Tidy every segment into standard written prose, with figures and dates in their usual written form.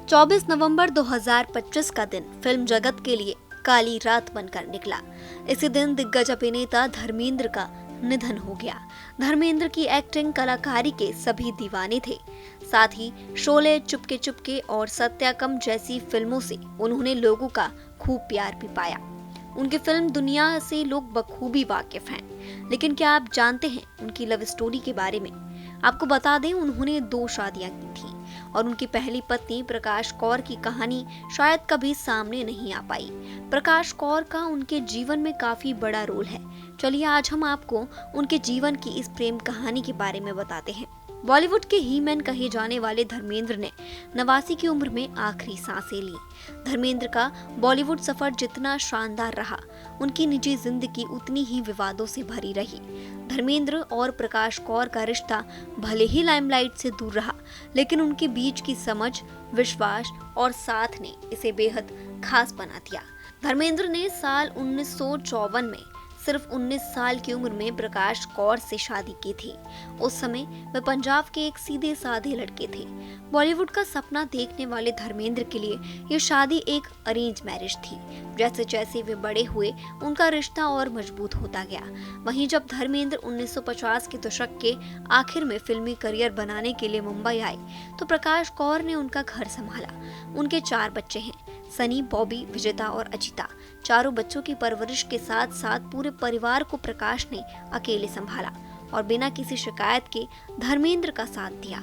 24 नवंबर 2025 का दिन फिल्म जगत के लिए काली रात बनकर निकला। इसी दिन दिग्गज अभिनेता धर्मेंद्र का निधन हो गया। धर्मेंद्र की एक्टिंग कलाकारी के सभी दीवाने थे। साथ ही शोले, चुपके चुपके और सत्याकम जैसी फिल्मों से उन्होंने लोगों का खूब प्यार भी पाया। उनकी फिल्म दुनिया से लोग बखूबी वाकिफ हैं। लेकिन क्या आप जानते हैं उनकी लव स्टोरी के बारे में? आपको बता दें, उन्होंने 2 शादियां की थीं और उनकी पहली पत्नी प्रकाश कौर की कहानी शायद कभी सामने नहीं आ पाई। प्रकाश कौर का उनके जीवन में काफी बड़ा रोल है। चलिए आज हम आपको उनके जीवन की इस प्रेम कहानी के बारे में बताते हैं। बॉलीवुड के ही मैन कहे जाने वाले धर्मेंद्र ने 89 की उम्र में आखिरी सांसें ली। धर्मेंद्र का बॉलीवुड सफर जितना शानदार रहा, उनकी निजी जिंदगी उतनी ही विवादों से भरी रही। धर्मेंद्र और प्रकाश कौर का रिश्ता भले ही लाइमलाइट से दूर रहा, लेकिन उनके बीच की समझ, विश्वास और साथ ने इसे बेहद खास बना दिया। धर्मेंद्र ने साल 1954 में सिर्फ 19 साल की उम्र में प्रकाश कौर से शादी की थी। उस समय वे पंजाब के एक सीधे साधे लड़के थे। बॉलीवुड का सपना देखने वाले धर्मेंद्र के लिए ये शादी एक अरेंज मैरिज थी। जैसे जैसे वे बड़े हुए, उनका रिश्ता और मजबूत होता गया। वहीं जब धर्मेंद्र 1950 के दशक के आखिर में फिल्मी करियर बनाने के लिए मुंबई आए, तो प्रकाश कौर ने उनका घर संभाला। उनके 4 बच्चे हैं, सनी, बॉबी, विजेता और अजिता। चारों बच्चों की परवरिश के साथ साथ पूरे परिवार को प्रकाश ने अकेले संभाला और बिना किसी शिकायत के धर्मेंद्र का साथ दिया।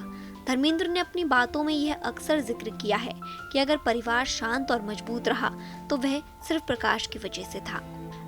धर्मेंद्र ने अपनी बातों में यह अक्सर जिक्र किया है कि अगर परिवार शांत और मजबूत रहा तो वह सिर्फ प्रकाश की वजह से था।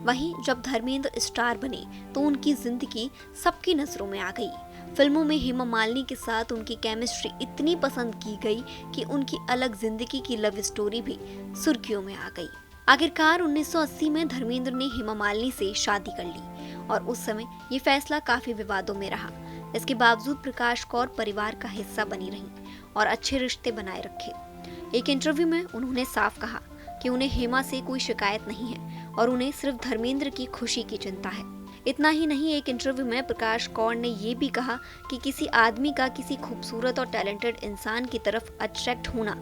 वहीं जब धर्मेंद्र स्टार बने तो उनकी जिंदगी सबकी नजरों में आ गई। फिल्मों में हेमा मालिनी के साथ उनकी केमिस्ट्री इतनी पसंद की गई कि उनकी अलग जिंदगी की लव स्टोरी भी सुर्खियों में आ गई। आखिरकार 1980 में धर्मेंद्र ने हेमा मालिनी से शादी कर ली और उस समय ये फैसला काफी विवादों में रहा। इसके बावजूद प्रकाश कौर परिवार का हिस्सा बनी रही और अच्छे रिश्ते बनाए रखे। एक इंटरव्यू में उन्होंने साफ कहा कि उन्हें हेमा से कोई शिकायत नहीं है और उन्हें सिर्फ धर्मेंद्र की खुशी की चिंता है। इतना ही नहीं, एक इंटरव्यू में प्रकाश कौर ने ये भी कहा कि किसी आदमी का किसी खूबसूरत और टैलेंटेड इंसान की तरफ अट्रैक्ट होना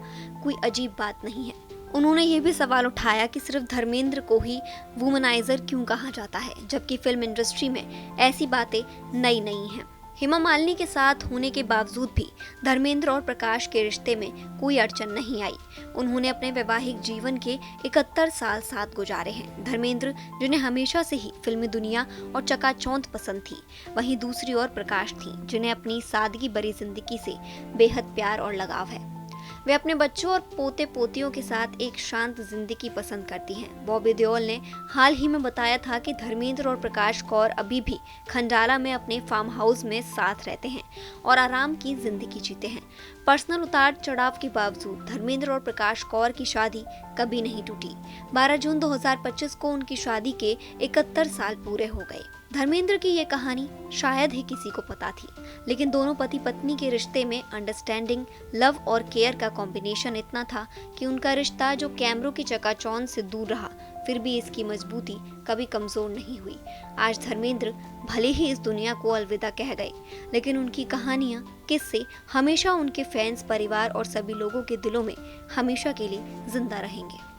कोई अजीब बात नहीं है। उन्होंने ये भी सवाल उठाया कि सिर्फ धर्मेंद्र को ही वुमनाइजर क्यों कहा जाता है, जबकि फिल्म इंडस्ट्री में ऐसी बातें नई नहीं हैं। हेमा मालिनी के साथ होने के बावजूद भी धर्मेंद्र और प्रकाश के रिश्ते में कोई अड़चन नहीं आई। उन्होंने अपने वैवाहिक जीवन के 71 साल साथ गुजारे हैं। धर्मेंद्र, जिन्हें हमेशा से ही फिल्मी दुनिया और चकाचौंध पसंद थी, वहीं दूसरी ओर प्रकाश थी, जिन्हें अपनी सादगी भरी जिंदगी से बेहद प्यार और लगाव है। वे अपने बच्चों और पोते पोतियों के साथ एक शांत जिंदगी पसंद करती हैं। बॉबी देओल ने हाल ही में बताया था कि धर्मेंद्र और प्रकाश कौर अभी भी खंडाला में अपने फार्म हाउस में साथ रहते हैं और आराम की जिंदगी जीते हैं। पर्सनल उतार चढ़ाव के बावजूद धर्मेंद्र और प्रकाश कौर की शादी कभी नहीं टूटी। 12 जून 2025 को उनकी शादी के 71 साल पूरे हो गए। धर्मेंद्र की ये कहानी शायद ही किसी को पता थी, लेकिन दोनों पति पत्नी के रिश्ते में अंडरस्टैंडिंग, लव और केयर का कॉम्बिनेशन इतना था कि उनका रिश्ता जो कैमरों की चकाचौंध से दूर रहा, फिर भी इसकी मजबूती कभी कमजोर नहीं हुई। आज धर्मेंद्र भले ही इस दुनिया को अलविदा कह गए, लेकिन उनकी कहानियां, किस्से हमेशा उनके फैंस, परिवार और सभी लोगों के दिलों में हमेशा के लिए जिंदा रहेंगे।